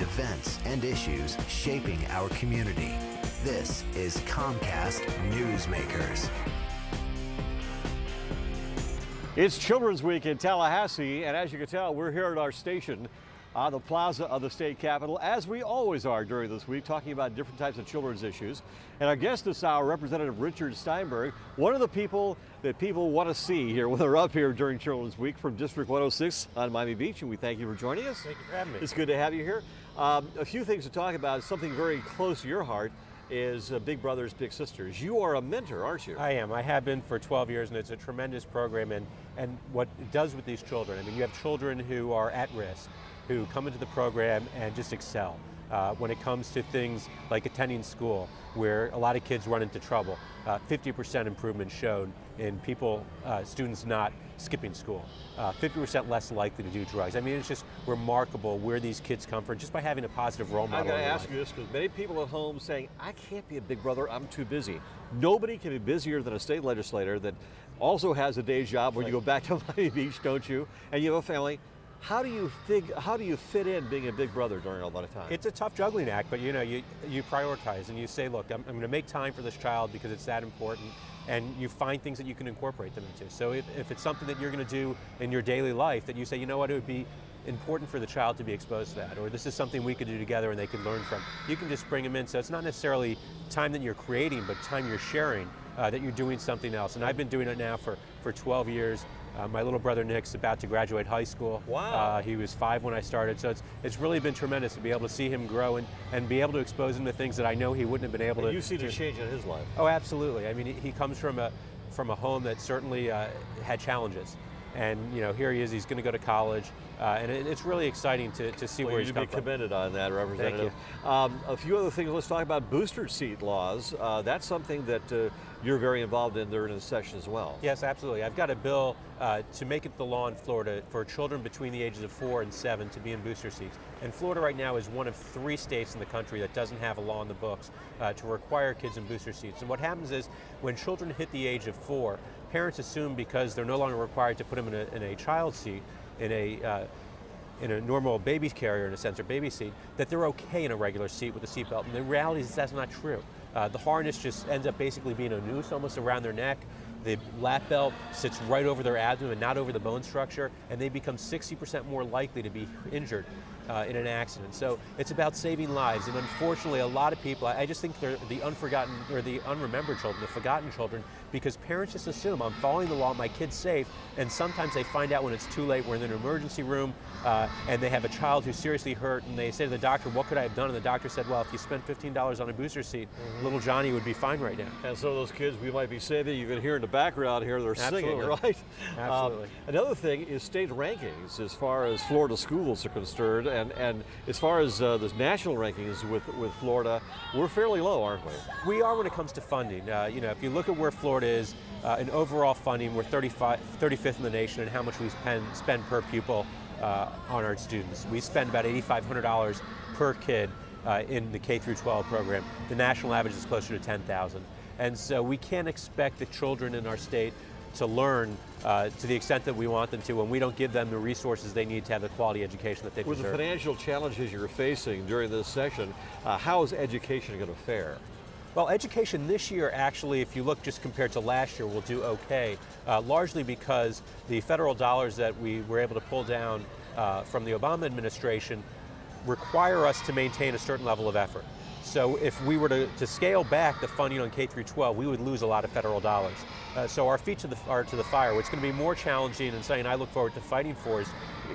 events and issues shaping our community. This is Comcast Newsmakers. It's Children's Week in Tallahassee, and as you can tell, we're here at our station on the plaza of the state capitol, as we always are during this week, talking about different types of children's issues. And our guest this hour, Representative Richard Steinberg, one of the people that people want to see here when they're up here during Children's Week from District 106 on Miami Beach, and we thank you for joining us. Thank you for having me. It's good to have you here. A few things to talk about. Something very close to your heart is Big Brothers Big Sisters. You are a mentor, aren't you? I am. I have been for 12 years, and it's a tremendous program. And what it does with these children, I mean, you have children who are at risk, who come into the program and just excel. When it comes to things like attending school, where a lot of kids run into trouble, 50% improvement shown in students not skipping school, 50% less likely to do drugs. I mean, it's just remarkable where these kids come from just by having a positive role model. I'm going to ask you this because many people at home saying, I can't be a big brother, I'm too busy. Nobody can be busier than a state legislator that also has a day job where you go back to Miami Beach, don't you? And you have a family. How do you fit in being a big brother during all that time? It's a tough juggling act, but you know, you prioritize and you say, look, I'm going to make time for this child because it's that important, and you find things that you can incorporate them into. So if it's something that you're going to do in your daily life that you say, you know what, it would be important for the child to be exposed to that, or this is something we could do together and they could learn from, you can just bring them in. So it's not necessarily time that you're creating, but time you're sharing, that you're doing something else. And I've been doing it now for 12 years. My little brother Nick's about to graduate high school. Wow. He was 5 when I started, so it's really been tremendous to be able to see him grow and be able to expose him to things that I know he wouldn't have been able to. You see the change in his life. Oh, absolutely. I mean, he comes from a home that certainly had challenges. And you know, here he is, he's going to go to college, and it's really exciting to see where he's come from. You need to be commended on that, Representative. A few other things, let's talk about booster seat laws. That's something that you're very involved in during this session as well. Yes, absolutely. I've got a bill to make it the law in Florida for children between the ages of 4 and 7 to be in booster seats. And Florida right now is one of 3 states in the country that doesn't have a law in the books to require kids in booster seats. And what happens is when children hit the age of 4, parents assume because they're no longer required to put them in a child seat, in a normal baby carrier, in a sense, or baby seat, that they're okay in a regular seat with a seatbelt. And the reality is that's not true. The harness just ends up basically being a noose almost around their neck. The lap belt sits right over their abdomen, not over the bone structure, and they become 60% more likely to be injured in an accident. So it's about saving lives, and unfortunately a lot of people, I just think they're the unforgotten, or the unremembered children, the forgotten children, because parents just assume I'm following the law, my kid's safe, and sometimes they find out when it's too late. We're in an emergency room and they have a child who's seriously hurt, and they say to the doctor, what could I have done? And the doctor said, well, if you spent $15 on a booster seat, little Johnny would be fine right now. And so those kids we might be saving, you can hear in the background here, they're singing, right? Absolutely. Another thing is state rankings as far as Florida schools are concerned, and as far as the national rankings with Florida, we're fairly low, aren't we? We are when it comes to funding. You know, if you look at where Florida is in overall funding, we're 35th in the nation in how much we spend per pupil on our students. We spend about $8,500 per kid in the K through 12 program. The national average is closer to $10,000. And so we can't expect the children in our state to learn to the extent that we want them to when we don't give them the resources they need to have the quality education that they deserve. With the financial challenges you're facing during this session, how is education going to fare? Well, education this year, actually, if you look just compared to last year, will do okay, largely because the federal dollars that we were able to pull down from the Obama administration require us to maintain a certain level of effort. So if we were to scale back the funding on K through 12, we would lose a lot of federal dollars. So our feet are to the fire. What's going to be more challenging, and something I look forward to fighting for, is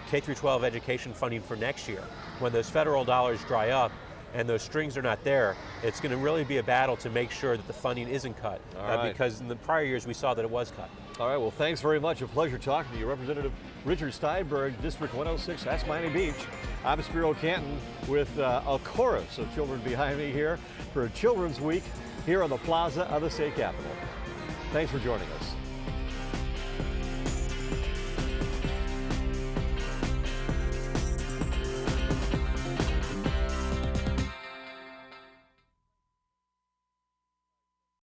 K through 12 education funding for next year. When those federal dollars dry up and those strings are not there, it's going to really be a battle to make sure that the funding isn't cut, because in the prior years we saw that it was cut. All right, well, thanks very much. A pleasure talking to you. Representative Richard Steinberg, District 106, that's Miami Beach. I'm Spiro Canton with a chorus of children behind me here for Children's Week here on the plaza of the state capitol. Thanks for joining us.